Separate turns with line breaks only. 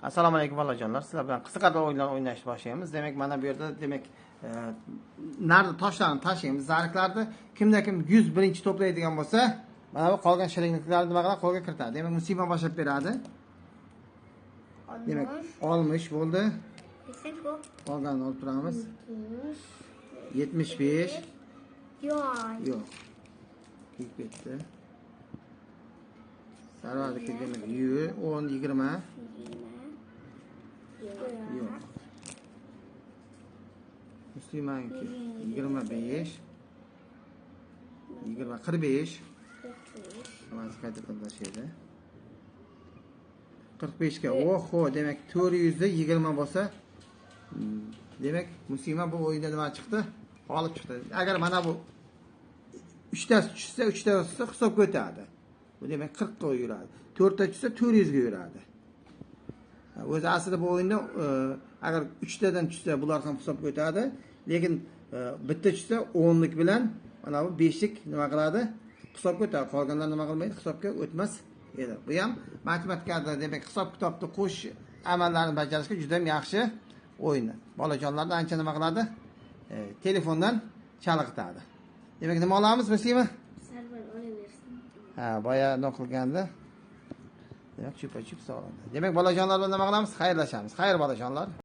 Assalomu alaykum bolajonlar. Sizlar bilan qiziqarli o'yinlar o'ynashni boshlaymiz. Demak, mana bu yerda nardi toshlarni tashlaymiz. Zariklarni kimda-kim 101-chi to'playdigan bo'lsa, mana bu qolgan shirinliklarni nima qiladi? Qo'lga kiritadi. Demak, musiba boshlab beradi. Demak, 60 bo'ldi. Qolganini olib turamiz. 75. Yo'q. Ketdi. Sarvadiki demak 100, 10, 20. Yo'q. Muslimanki 25. 45. Mana qayta tashlaydi. 45 ga. Oho, demak 400 da 20 bo'lsa, demak muslima bu o'yinda nima chiqdi? G'olib chiqdi. Agar mana bu 3 ta tushsa, 3 ta tushsa hisobga o'tadi. Bu demak 40 ga yuradi. 4 ta tushsa 400 ga yuradi. O'zi aslida bu o'yinda agar 3 tadan tushsa bular ham hisobga o'tadi, lekin bitta tushsa 10 lik bilan mana bu 5 lik nima qiladi? Hisobga o'tadi. Qolganlar nima qilmaydi? Hisobga o'tmas edi. Bu ham matematikada demak hisob kitobni qo'sh amallarini bajarishga juda ham yaxshi o'yin. Bolajonlarni ancha nima qiladi? Telefondan chalg'itadi. Demak, nima olamiz bilasizmi?
Sarvar olaversin.
Ha, boya nima qilganda? Demak, chupa-chup oladi. Demak, bolajonlar bilan nima qilamiz? Xayrlashamiz. Xayr bolajonlar.